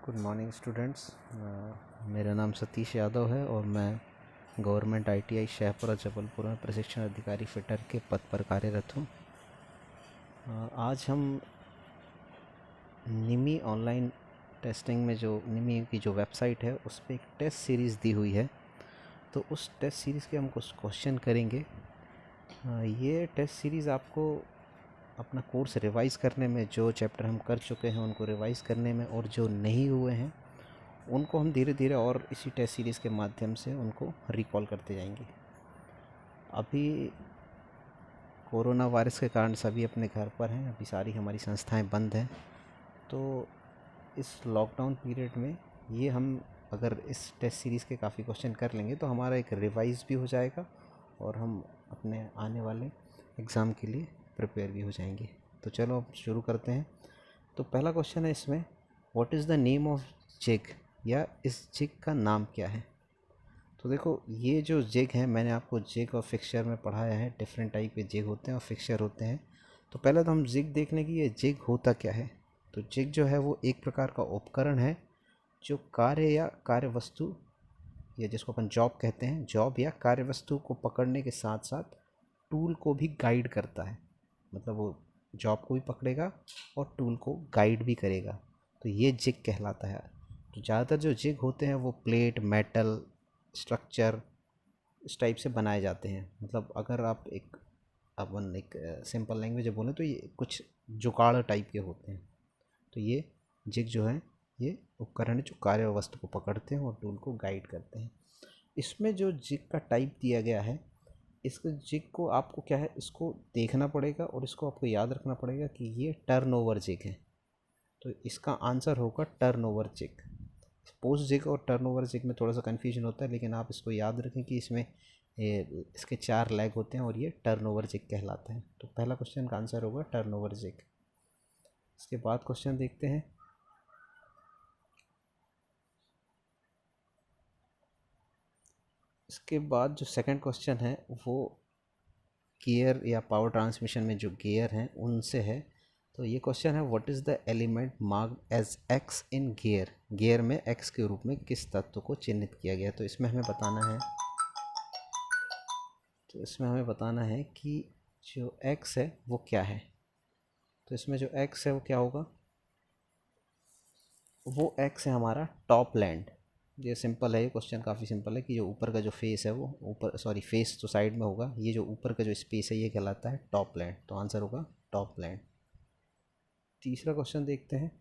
Good morning students. मेरा नाम सतीश यादव है और मैं गवर्नमेंट आईटीआई शाहपुरा जबलपुर में प्रशिक्षण अधिकारी फिटर के पद पर कार्यरत हूँ। आज हम निमी ऑनलाइन टेस्टिंग में जो निमी की जो वेबसाइट है उस पर एक टेस्ट सीरीज़ दी हुई है, तो उस टेस्ट सीरीज़ के हम कुछ क्वेश्चन करेंगे। ये टेस्ट सीरीज़ आपको अपना कोर्स रिवाइज़ करने में, जो चैप्टर हम कर चुके हैं उनको रिवाइज़ करने में और जो नहीं हुए हैं उनको हम धीरे धीरे और इसी टेस्ट सीरीज़ के माध्यम से उनको रिकॉल करते जाएंगे। अभी कोरोना वायरस के कारण सभी अपने घर पर हैं, अभी सारी हमारी संस्थाएं बंद हैं, तो इस लॉकडाउन पीरियड में ये हम अगर इस टेस्ट सीरीज़ के काफ़ी क्वेश्चन कर लेंगे तो हमारा एक रिवाइज़ भी हो जाएगा और हम अपने आने वाले एग्ज़ाम के लिए प्रिपेयर भी हो जाएंगे। तो चलो अब शुरू करते हैं। तो पहला क्वेश्चन है इसमें, what is the name of jig, या इस जिग का नाम क्या है। तो देखो, ये जो जिग है, मैंने आपको जिग और फिक्सचर में पढ़ाया है। डिफरेंट टाइप के जिग होते हैं और फिक्सचर होते हैं। तो पहले तो हम जिग देख लें कि ये जिग होता क्या है। तो जिग जो है वो एक प्रकार का उपकरण है जो कार्य या कार्य वस्तु, या जिसको अपन जॉब कहते हैं, जॉब या कार्य वस्तु को पकड़ने के साथ साथ टूल को भी गाइड करता है। मतलब वो जॉब को भी पकड़ेगा और टूल को गाइड भी करेगा, तो ये जिग कहलाता है। तो ज़्यादातर जो जिग होते हैं वो प्लेट, मेटल, स्ट्रक्चर इस टाइप से बनाए जाते हैं। मतलब अगर आप अपन एक सिंपल लैंग्वेज में बोलें तो ये कुछ जुगाड़ टाइप के होते हैं। तो ये जिग जो है ये उपकरण है जो कार्य वस्तु को पकड़ते हैं और टूल को गाइड करते हैं। इसमें जो जिग का टाइप दिया गया है, इस जिग को आपको क्या है, इसको देखना पड़ेगा और इसको आपको याद रखना पड़ेगा कि ये टर्नओवर जिग है। तो इसका आंसर होगा टर्नओवर जिग। पोस्ट जिग और टर्नओवर जिग में थोड़ा सा कन्फ्यूजन होता है, लेकिन आप इसको याद रखें कि इसमें इसके 4 लेग होते हैं और ये टर्नओवर जिग कहलाता है। तो पहला क्वेश्चन का आंसर होगा टर्नओवर जिग। इसके बाद क्वेश्चन देखते हैं। इसके बाद जो सेकंड क्वेश्चन है वो गियर या पावर ट्रांसमिशन में जो गियर हैं उनसे है। तो ये क्वेश्चन है, what is the element marked as X in gear. Gear में एक्स के रूप में किस तत्व को चिन्हित किया गया। तो इसमें हमें बताना है कि जो एक्स है वो क्या है। तो इसमें जो एक्स है वो क्या होगा, वो एक्स है हमारा टॉप लैंड। ये सिंपल है, ये क्वेश्चन काफ़ी सिंपल है कि जो ऊपर का जो फेस है वो ऊपर, सॉरी फेस तो साइड में होगा, ये जो ऊपर का जो स्पेस है ये कहलाता है टॉप लैंड। तो आंसर होगा टॉप लैंड। तीसरा क्वेश्चन देखते हैं।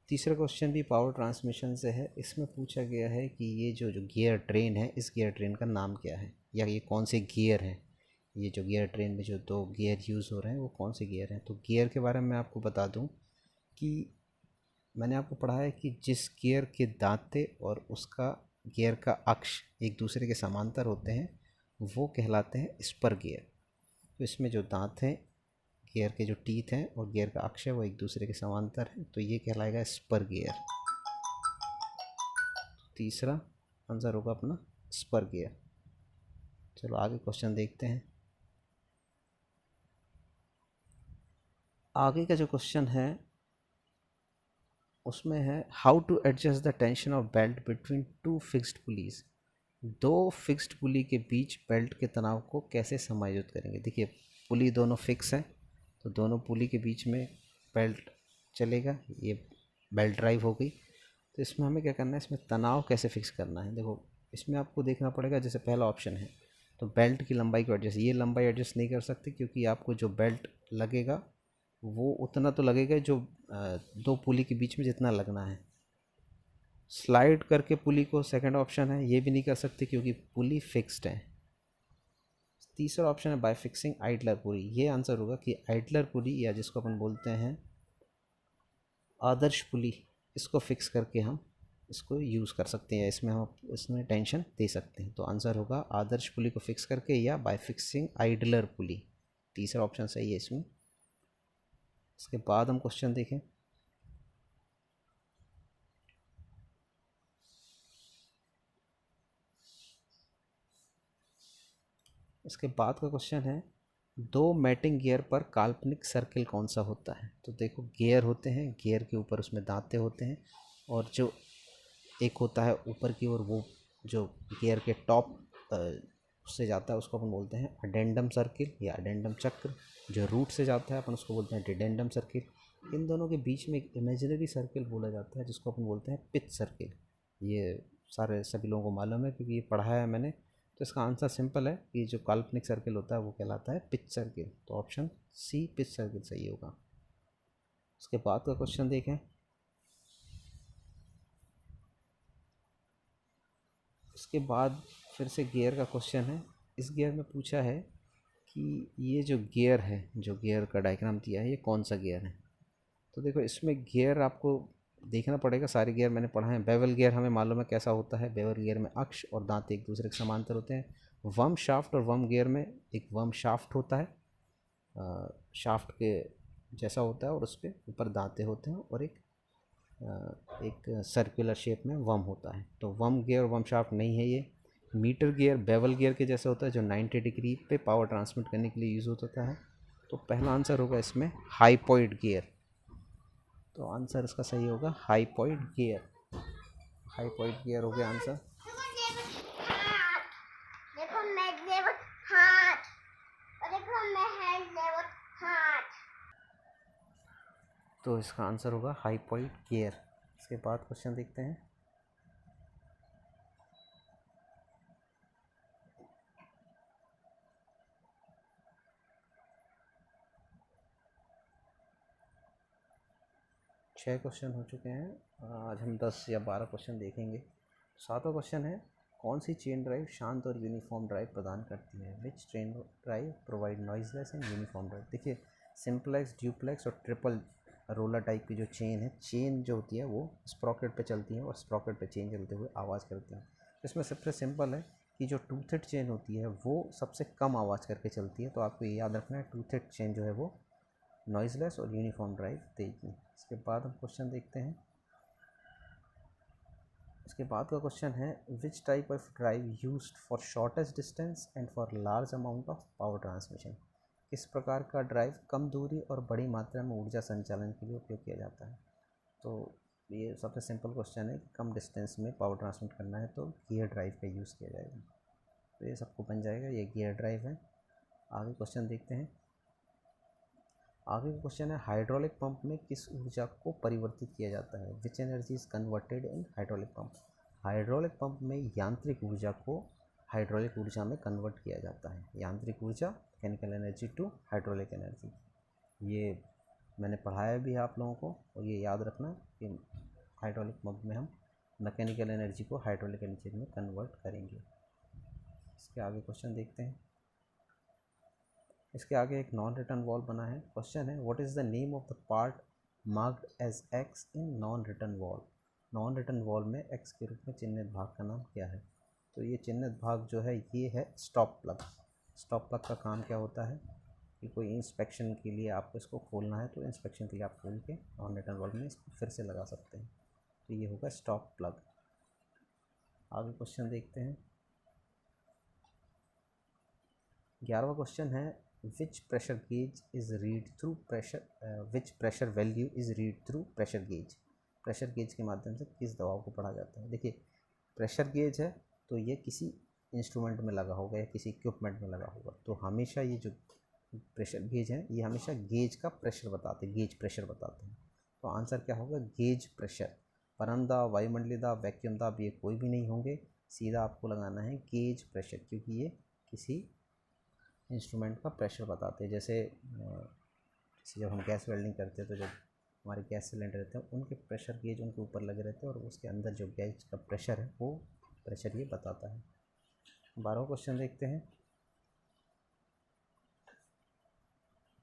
तीसरा क्वेश्चन भी पावर ट्रांसमिशन से है। इसमें पूछा गया है कि ये जो गियर ट्रेन है, इस गियर ट्रेन का नाम क्या है, या ये कौन से गियर हैं। ये जो गियर ट्रेन में जो 2 गियर यूज़ हो रहे हैं वो कौन से गियर हैं। तो गियर के बारे में आपको बता दूं कि मैंने आपको पढ़ा है कि जिस गियर के दांते और उसका गियर का अक्ष एक दूसरे के समांतर होते हैं वो कहलाते हैं स्पर गियर। तो इसमें जो दांत हैं, गियर के जो टीथ हैं और गियर का अक्ष है वो एक दूसरे के समांतर है, तो ये कहलाएगा स्पर गियर। तीसरा आंसर होगा अपना स्पर गियर। चलो आगे क्वेश्चन देखते हैं। आगे का जो क्वेश्चन है उसमें है, how to adjust the tension of belt between 2 fixed pulleys. 2 fixed pulley के बीच बेल्ट के तनाव को कैसे समायोजित करेंगे। देखिए, पुली दोनों फिक्स हैं तो दोनों पुली के बीच में बेल्ट चलेगा, ये बेल्ट ड्राइव हो गई। तो इसमें हमें क्या करना है, इसमें तनाव कैसे फिक्स करना है। देखो, इसमें आपको देखना पड़ेगा, जैसे पहला ऑप्शन है तो बेल्ट की लंबाई को एडजस्ट, ये लंबाई एडजस्ट नहीं कर सकते क्योंकि आपको जो बेल्ट लगेगा वो उतना तो लगेगा जो 2 पुली के बीच में जितना लगना है। स्लाइड करके पुली को, सेकंड ऑप्शन है, ये भी नहीं कर सकते क्योंकि पुली फिक्स्ड है। तीसरा ऑप्शन है बाय फिक्सिंग आइडलर पुली। ये आंसर होगा कि आइडलर पुली, या जिसको अपन बोलते हैं आदर्श पुली, इसको फिक्स करके हम इसको यूज़ कर सकते हैं, इसमें हम इसमें टेंशन दे सकते हैं। तो आंसर होगा आदर्श पुली को फिक्स करके या बाय फिक्सिंग आइडलर पुली। तीसरा ऑप्शन सही है इसमें। इसके बाद हम क्वेश्चन देखें। इसके बाद का क्वेश्चन है, दो मैटिंग गियर पर काल्पनिक सर्किल कौन सा होता है? तो देखो, गियर होते हैं, गियर के ऊपर उसमें दांते होते हैं, और जो एक होता है ऊपर की ओर, वो जो गियर के टॉप से जाता है उसको अपन बोलते हैं अडेंडम सर्किल या अडेंडम चक्र। जो रूट से जाता है अपन उसको बोलते हैं डिडेंडम सर्किल। इन दोनों के बीच में एक इमेजिनरी सर्किल बोला जाता है जिसको अपन बोलते हैं पिच सर्किल। ये सारे सभी लोगों को मालूम है क्योंकि ये पढ़ाया है मैंने। तो इसका आंसर सिंपल है कि जो काल्पनिक सर्किल होता है वो कहलाता है पिच सर्किल। तो ऑप्शन सी पिच सर्किल सही होगा। उसके बाद का क्वेश्चन देखें। उसके बाद फिर से गियर का क्वेश्चन है। इस गियर में पूछा है कि ये जो गियर है, जो गियर का डायग्राम दिया है, ये कौन सा गियर है? तो देखो, इसमें गियर आपको देखना पड़ेगा। सारे गियर मैंने पढ़ा है। बेवल गियर हमें मालूम है कैसा होता है। बेवल गियर में अक्ष और दांत एक दूसरे के समांतर होते हैं। वम शाफ्ट और वम गियर में एक वम शाफ्ट होता है, शाफ्ट के जैसा होता है, और उस पर ऊपर दांते होते हैं, और एक सर्कुलर शेप में वम होता है। तो वम गियर वम शाफ्ट नहीं है ये। मीटर गियर बेवल गियर के जैसा होता है, जो 90 डिग्री पे पावर ट्रांसमिट करने के लिए यूज़ होता है। तो पहला आंसर होगा इसमें हाइपोइड गियर। तो आंसर इसका सही होगा हाइपोइड गियर। हाइपोइड गियर हो गया आंसर। देखो मैं हाथ, और देखो मैं हाथ। तो इसका आंसर होगा हाइपोइड गियर। इसके बाद क्वेश्चन देखते हैं। छः क्वेश्चन हो चुके हैं। आज हम 10 या 12 क्वेश्चन देखेंगे। सातवां क्वेश्चन है, कौन सी चेन ड्राइव शांत और यूनिफॉर्म ड्राइव प्रदान करती है? Which chain drive provide noiseless and uniform drive? देखिए, सिंपलेक्स, ड्यूप्लेक्स और ट्रिपल रोलर टाइप की जो चेन है, चेन जो होती है वो स्प्रॉकेट पे चलती है, और स्प्रॉकेट पे चेन चलते हुए आवाज़ करती है। इसमें सबसे सिंपल है कि जो टूथेड चेन होती है वो सबसे कम आवाज़ करके चलती है। तो आपको ये याद रखना है, टूथेड चेन जो है वो नॉइजलेस और यूनिफॉर्म ड्राइव देगी। इसके बाद हम क्वेश्चन देखते हैं। इसके बाद का क्वेश्चन है, which type of drive used for shortest distance and for large amount of power transmission? किस प्रकार का ड्राइव कम दूरी और बड़ी मात्रा में ऊर्जा संचालन के लिए उपयोग किया जाता है? तो ये सबसे सिंपल क्वेश्चन है कि कम डिस्टेंस में पावर ट्रांसमिट करना है तो गियर ड्राइव का यूज़ किया जाएगा। तो ये सबको बन जाएगा, ये गियर ड्राइव है। आगे क्वेश्चन देखते हैं। आगे का क्वेश्चन है, हाइड्रोलिक पंप में किस ऊर्जा को परिवर्तित किया जाता है? Which energy is converted in hydraulic pump? Hydraulic pump में यांत्रिक ऊर्जा को हाइड्रोलिक ऊर्जा में कन्वर्ट किया जाता है। यांत्रिक ऊर्जा, mechanical energy to hydraulic energy. ये मैंने पढ़ाया भी है आप लोगों को, और ये याद रखना कि हाइड्रोलिक पंप में हम मैकेनिकल एनर्जी को हाइड्रोलिक एनर्जी में कन्वर्ट करेंगे। इसके आगे क्वेश्चन देखते हैं। इसके आगे एक नॉन रिटर्न वॉल बना है। क्वेश्चन है, what is the name of the part marked as X in non return wall? Non return wall में एक्स के रूप में चिन्हित भाग का नाम क्या है? तो ये चिन्हित भाग जो है ये है स्टॉप प्लग। स्टॉप प्लग का काम क्या होता है कि कोई इंस्पेक्शन के लिए आपको इसको खोलना है, तो इंस्पेक्शन के लिए आप खोल के नॉन रिटर्न वॉल में इसको फिर से लगा सकते हैं। तो ये होगा स्टॉप प्लग। आगे क्वेश्चन देखते हैं। 11वां क्वेश्चन है, विच pressure gauge is read through pressure which pressure value is read through pressure gauge? Pressure gauge के माध्यम से किस दबाव को पढ़ा जाता है? देखिए, प्रेशर गेज है तो ये किसी इंस्ट्रूमेंट में लगा होगा या किसी इक्विपमेंट में लगा होगा। तो हमेशा ये जो प्रेशर गेज है ये हमेशा गेज का प्रेशर बताते हैं, गेज प्रेशर बताते हैं। तो आंसर क्या होगा? Gauge pressure. परम दाब, वायुमंडलीय दाब, वैक्यूम दाब, ये कोई भी नहीं होंगे। सीधा आपको लगाना है गेज प्रेशर, क्योंकि ये किसी इंस्ट्रूमेंट का प्रेशर बताते हैं। जैसे जब हम गैस वेल्डिंग करते हैं तो जब हमारे गैस सिलेंडर रहते हैं उनके प्रेशर गेज उनके ऊपर लगे रहते हैं, और उसके अंदर जो गैस का प्रेशर है वो प्रेशर ये बताता है। 12वां क्वेश्चन देखते हैं।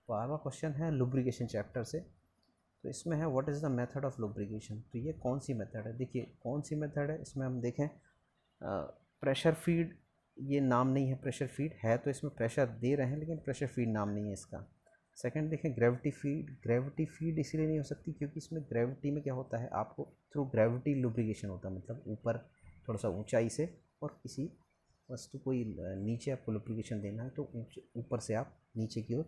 12वां क्वेश्चन है लुब्रिकेशन चैप्टर से। तो इसमें है, what is the method of lubrication? तो ये कौन सी मेथड है? देखिए, कौन सी मेथड है इसमें हम देखें। प्रेशर फीड ये नाम नहीं है, प्रेशर फीड है तो इसमें प्रेशर दे रहे हैं लेकिन प्रेशर फीड नाम नहीं है इसका। सेकंड देखें, ग्रेविटी फीड। ग्रेविटी फीड इसलिए नहीं हो सकती क्योंकि इसमें ग्रेविटी में क्या होता है, आपको थ्रू ग्रेविटी लुब्रिकेशन होता है, मतलब ऊपर थोड़ा सा ऊंचाई से और किसी फर्स्ट तो कोई नीचे आपको लुब्रिकेशन देना है तो ऊपर से आप नीचे की ओर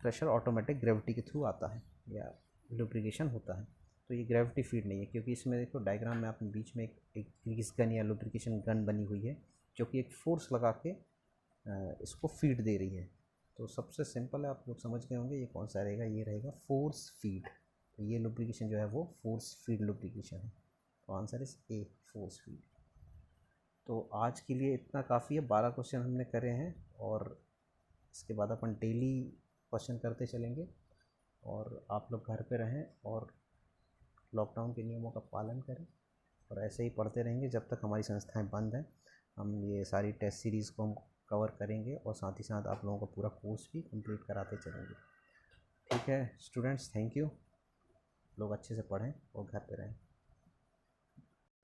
प्रेशर ऑटोमेटिक ग्रेविटी के थ्रू आता है या लुब्रिकेशन होता है। तो ये ग्रेविटी फीड नहीं है, क्योंकि इसमें देखो डायग्राम में आपने बीच में एक ग्रीस गन या लुब्रिकेशन गन बनी हुई है जो कि एक फोर्स लगा के इसको फीड दे रही है। तो सबसे सिंपल है, आप लोग समझ गए होंगे ये कौन सा रहेगा, ये रहेगा फोर्स फीड। तो ये लुब्रिकेशन जो है वो फोर्स फीड लुब्रिकेशन है। तो answer is a, force feed. तो आज के लिए इतना काफ़ी है, 12 क्वेश्चन हमने करे हैं और इसके बाद अपन डेली क्वेश्चन करते चलेंगे। और आप लोग घर पे रहें और लॉकडाउन के नियमों का पालन करें और ऐसे ही पढ़ते रहेंगे जब तक हमारी संस्थाएं बंद हैं। हम ये सारी टेस्ट सीरीज़ को हम कवर करेंगे और साथ ही साथ आप लोगों का पूरा कोर्स भी कंप्लीट कराते चलेंगे। ठीक है स्टूडेंट्स, थैंक यू। लोग अच्छे से पढ़ें और घर पे रहें।